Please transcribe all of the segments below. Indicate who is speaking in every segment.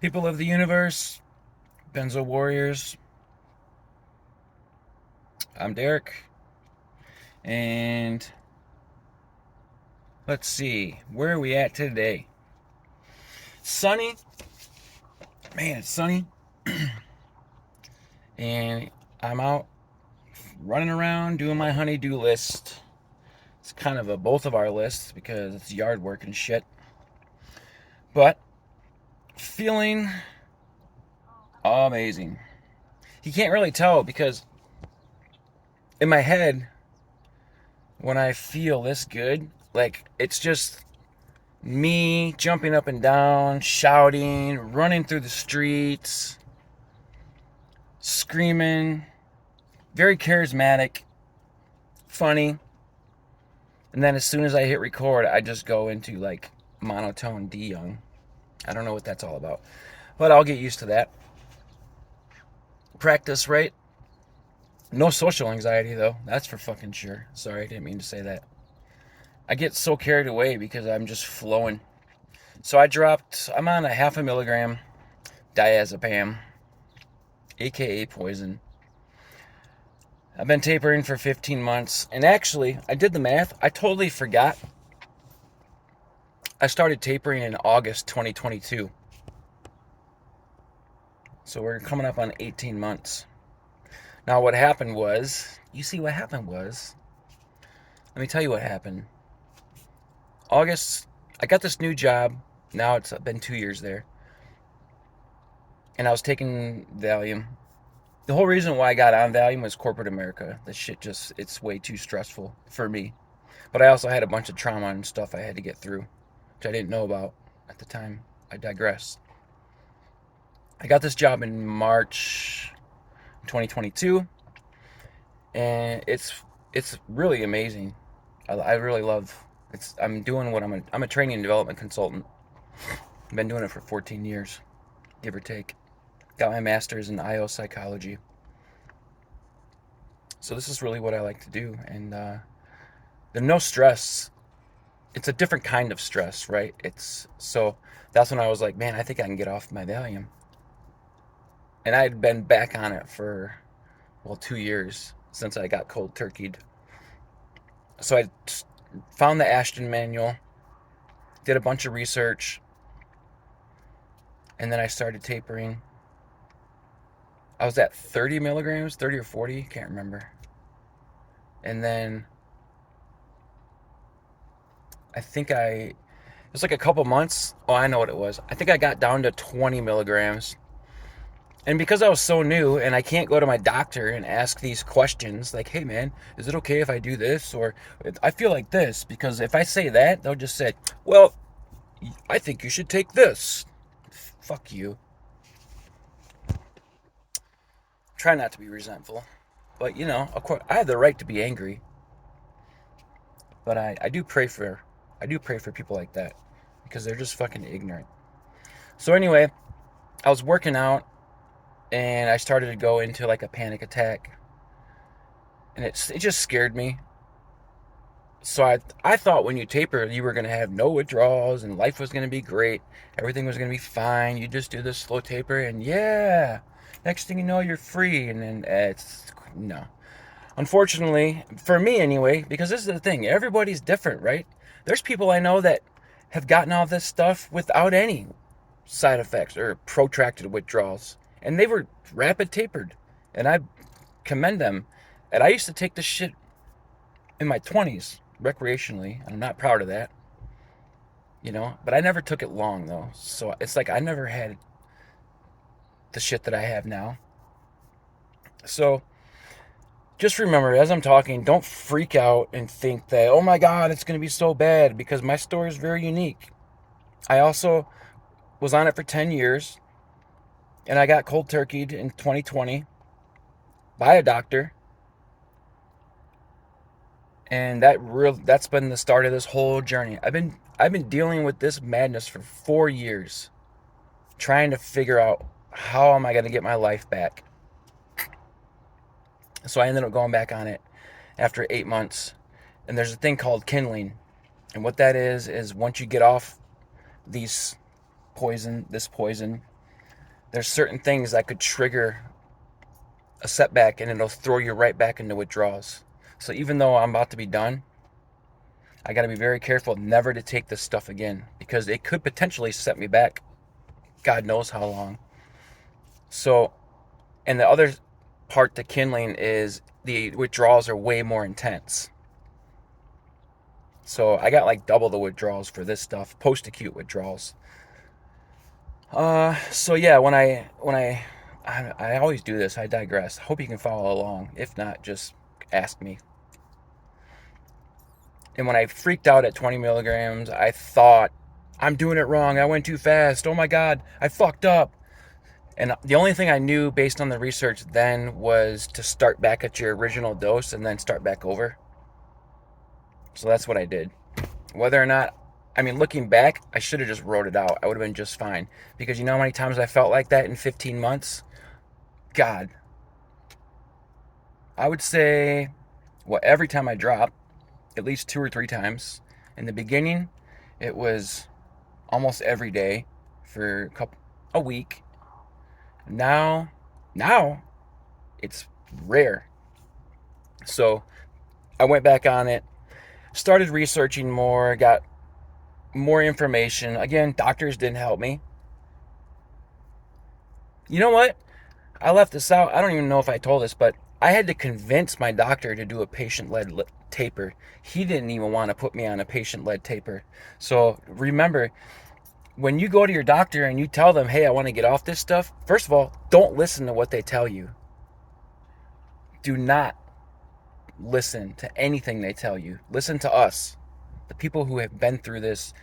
Speaker 1: People of the universe, Benzo Warriors, I'm Derek, and let's see, where are we at today? Sunny, man, it's sunny, and I'm out running around doing my honey-do list. It's kind of a both of our lists because it's yard work and shit, but feeling amazing. You can't really tell because in my head, when I feel this good, like it's just me jumping up and down, shouting, running through the streets, screaming, very charismatic, funny. And then as soon as I hit record, I just go into like monotone D Young. I don't know what that's all about, but I'll get used to that. Practice, right? No social anxiety though. That's for fucking sure. Sorry, I didn't mean to say that. I get so carried away because I'm just flowing. So I'm on a half a milligram diazepam, aka poison. I've been tapering for 15 months. And actually, I did the math. I totally forgot. I started tapering in August 2022. So we're coming up on 18 months. Now, what happened was, let me tell you what happened. August, I got this new job. Now it's been 2 years there. And I was taking Valium. The whole reason why I got on Valium was corporate America. This shit it's way too stressful for me. But I also had a bunch of trauma and stuff I had to get through, which I didn't know about at the time. I digress. I got this job in March 2022, and it's really amazing. I really love it's. I'm doing what I'm a training and development consultant. I've been doing it for 14 years, give or take. Got my master's in IO psychology. So this is really what I like to do, and there's no stress. It's a different kind of stress, right? It's so that's when I was like, man, I think I can get off my Valium. And I had been back on it for 2 years since I got cold turkeyed. So I found the Ashton manual, did a bunch of research, and then I started tapering. I was at 30 milligrams, 30 or 40, can't remember. And then I think it was like a couple months. Oh, I know what it was. I think I got down to 20 milligrams. And because I was so new and I can't go to my doctor and ask these questions like, hey man, is it okay if I do this? Or I feel like this, because if I say that, they'll just say, well, I think you should take this. Fuck you. Try not to be resentful. But of course, I have the right to be angry. But I do pray for people like that because they're just fucking ignorant. So anyway, I was working out and I started to go into like a panic attack, and it just scared me. So I thought when you taper, you were going to have no withdrawals and life was going to be great. Everything was going to be fine. You just do this slow taper and yeah, next thing you know, you're free. And then it's no. Unfortunately, for me anyway, because this is the thing, everybody's different, right? There's people I know that have gotten all this stuff without any side effects or protracted withdrawals. And they were rapid tapered. And I commend them. And I used to take this shit in my 20s recreationally. I'm not proud of that, but I never took it long though. So it's like I never had the shit that I have now. So just remember, as I'm talking, don't freak out and think that, oh my God, it's going to be so bad, because my story is very unique. I also was on it for 10 years, and I got cold turkeyed in 2020 by a doctor. And that's been the start of this whole journey. I've been dealing with this madness for 4 years, trying to figure out how am I going to get my life back. So I ended up going back on it after 8 months. And there's a thing called kindling. And what that is once you get off this poison, there's certain things that could trigger a setback and it'll throw you right back into withdrawals. So even though I'm about to be done, I got to be very careful never to take this stuff again because it could potentially set me back God knows how long. So, and the other part to kindling is the withdrawals are way more intense. So I got like double the withdrawals for this stuff, post-acute withdrawals. So yeah, when I always do this, I digress. Hope you can follow along. If not, just ask me. And when I freaked out at 20 milligrams, I thought, I'm doing it wrong. I went too fast. Oh my God, I fucked up. And the only thing I knew based on the research then was to start back at your original dose and then start back over. So that's what I did. Whether or not, I mean, looking back, I should have just wrote it out. I would have been just fine. Because you know how many times I felt like that in 15 months? God. I would say, well, every time I dropped, at least 2 or 3 times. In the beginning, it was almost every day for a week. Now it's rare. So I went back on it, started researching more, got more information. Again, doctors didn't help me. You know what? I left this out. I don't even know if I told this, but I had to convince my doctor to do a patient-led taper. He didn't even want to put me on a patient-led taper. So remember, when you go to your doctor and you tell them, hey, I want to get off this stuff, first of all, don't listen to what they tell you. Do not listen to anything they tell you. Listen to us, the people who have been through this.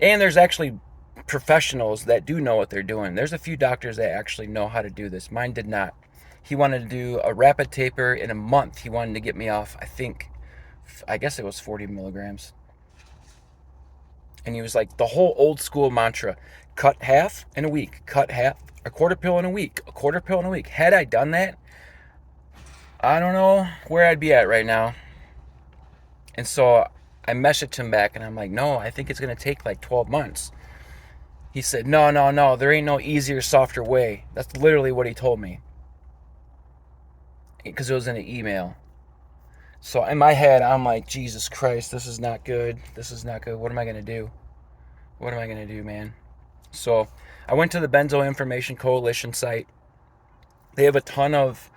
Speaker 1: And there's actually professionals that do know what they're doing. There's a few doctors that actually know how to do this. Mine did not. He wanted to do a rapid taper in a month. He wanted to get me off, I guess it was 40 milligrams. And he was like, the whole old school mantra, cut half in a week, cut half, a quarter pill in a week, a quarter pill in a week. Had I done that, I don't know where I'd be at right now. And so I messaged him back and I'm like, no, I think it's going to take like 12 months. He said, no, there ain't no easier, softer way. That's literally what he told me. Because it was in an email. So in my head, I'm like, Jesus Christ, this is not good. This is not good. What am I going to do? What am I going to do, man? So I went to the Benzo Information Coalition site. They have a ton of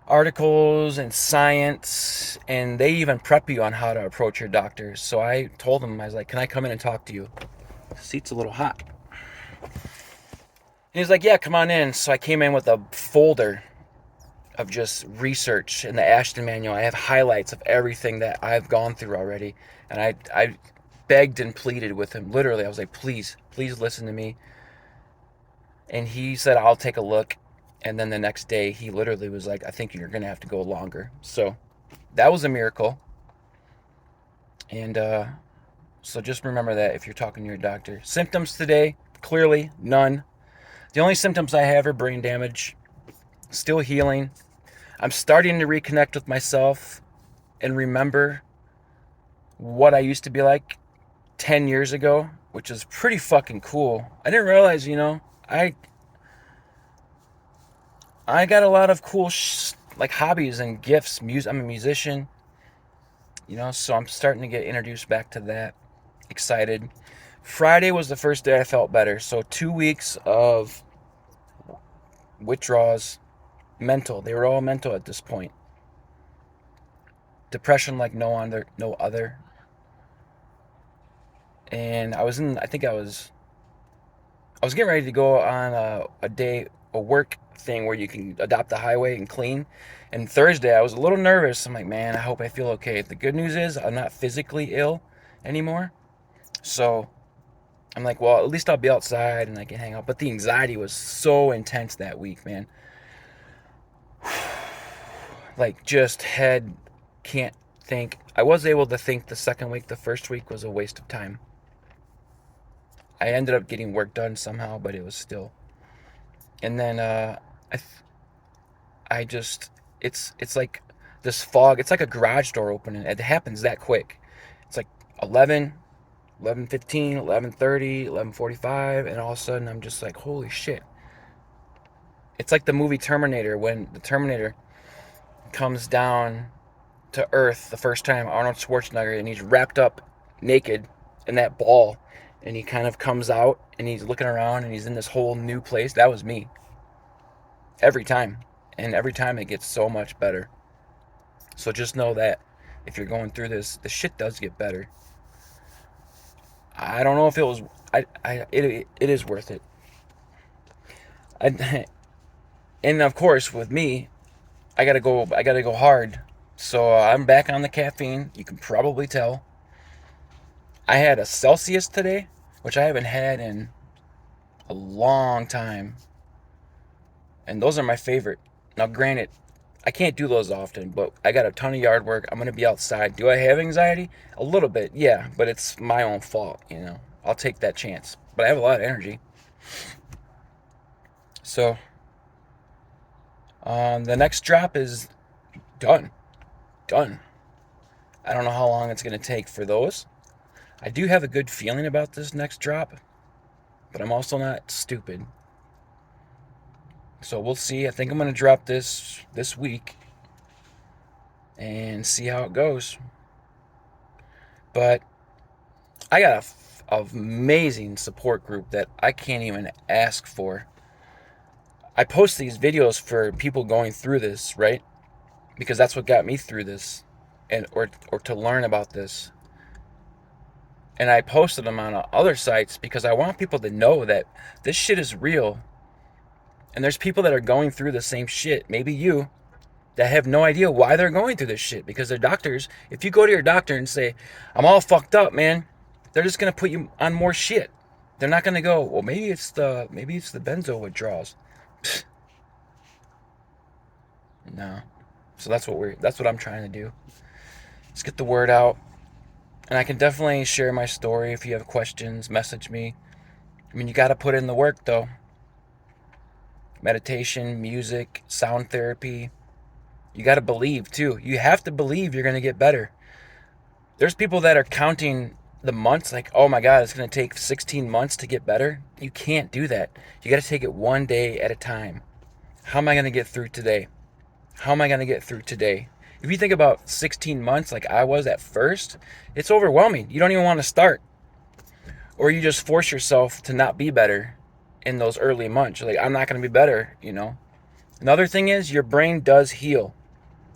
Speaker 1: articles and science, and they even prep you on how to approach your doctors. So I told them, I was like, can I come in and talk to you? The seat's a little hot. And he's like, yeah, come on in. So I came in with a folder of just research in the Ashton manual. I have highlights of everything that I've gone through already. And I begged and pleaded with him. Literally, I was like, please listen to me. And he said, I'll take a look. And then the next day, he literally was like, I think you're going to have to go longer. So that was a miracle. And so just remember that if you're talking to your doctor. Symptoms today, clearly none. The only symptoms I have are brain damage. Still healing. I'm starting to reconnect with myself and remember what I used to be like 10 years ago, which is pretty fucking cool. I didn't realize, I got a lot of cool like hobbies and gifts. I'm a musician, so I'm starting to get introduced back to that. Excited. Friday was the first day I felt better. So 2 weeks of withdrawals, mental. They were all mental at this point. Depression like no other. And I was getting ready to go on a work thing where you can adopt the highway and clean. And Thursday, I was a little nervous. I'm like, man, I hope I feel okay. The good news is I'm not physically ill anymore. So I'm like, well, at least I'll be outside and I can hang out. But the anxiety was so intense that week, man. Like, just can't think. I was able to think the second week. The first week was a waste of time. I ended up getting work done somehow, but it was still. And then it's like this fog. It's like a garage door opening. It happens that quick. It's like 11, 11:15, 11:30, 11:45, and all of a sudden I'm just like, holy shit. It's like the movie Terminator, when the Terminator comes down to Earth the first time, Arnold Schwarzenegger, and he's wrapped up naked in that ball, and he kind of comes out and he's looking around and he's in this whole new place. That was me every time, and every time it gets so much better. So just know that if you're going through this, the shit does get better. I don't know if it was. It is worth it. I, and of course, with me, I gotta go. I gotta go hard. So I'm back on the caffeine. You can probably tell. I had a Celsius today, which I haven't had in a long time, and those are my favorite. Now, granted, I can't do those often, but I got a ton of yard work. I'm gonna be outside. Do I have anxiety? A little bit, yeah, but it's my own fault. I'll take that chance. But I have a lot of energy. So, the next drop is done. Done. I don't know how long it's gonna take for those. I do have a good feeling about this next drop, but I'm also not stupid. So we'll see. I think I'm gonna drop this week and see how it goes. But I got a amazing support group that I can't even ask for. I post these videos for people going through this, right? Because that's what got me through this, and or to learn about this. And I posted them on other sites because I want people to know that this shit is real. And there's people that are going through the same shit, maybe you, that have no idea why they're going through this shit, because their doctors, if you go to your doctor and say, I'm all fucked up, man, they're just going to put you on more shit. They're not going to go, well, maybe it's the benzo withdrawals. No. So that's what I'm trying to do. Let's get the word out. And I can definitely share my story. If you have questions, message me. I mean, you got to put in the work though. Meditation, music, sound therapy. You got to believe too. You have to believe you're going to get better. There's people that are counting the months, like, oh my God, it's going to take 16 months to get better. You can't do that. You got to take it one day at a time. How am I going to get through today? How am I going to get through today? If you think about 16 months like I was at first, it's overwhelming. You don't even want to start. Or you just force yourself to not be better in those early months. You're like, I'm not going to be better, Another thing is your brain does heal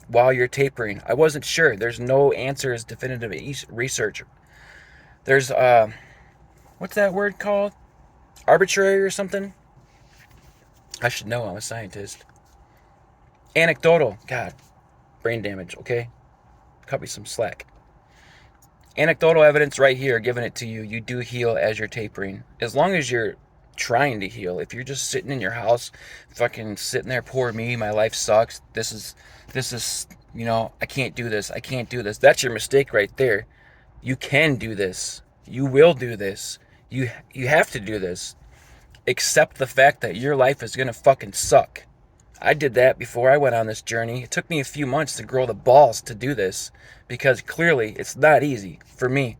Speaker 1: while you're tapering. I wasn't sure. There's no answers, definitive research. There's, what's that word called? Arbitrary or something? I should know. I'm a scientist. Anecdotal. God, brain damage, okay? Cut me some slack. Anecdotal evidence right here, giving it to you. You do heal as you're tapering. As long as you're trying to heal. If you're just sitting in your house, fucking sitting there, poor me, my life sucks. This is, I can't do this. I can't do this. That's your mistake right there. You can do this. You will do this. You have to do this. Accept the fact that your life is gonna fucking suck. I did that before I went on this journey. It took me a few months to grow the balls to do this, because clearly it's not easy for me.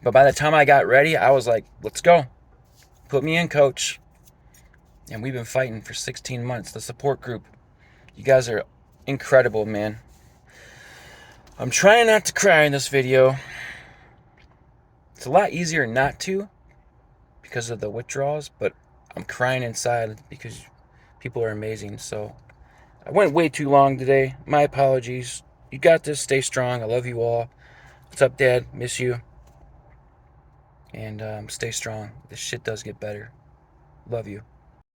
Speaker 1: But by the time I got ready, I was like, let's go. Put me in, coach. And we've been fighting for 16 months. The support group. You guys are incredible, man. I'm trying not to cry in this video. It's a lot easier not to because of the withdrawals, but I'm crying inside because people are amazing. So I went way too long today. My apologies. You got this. Stay strong. I love you all. What's up, Dad? Miss you. And stay strong. This shit does get better. Love you.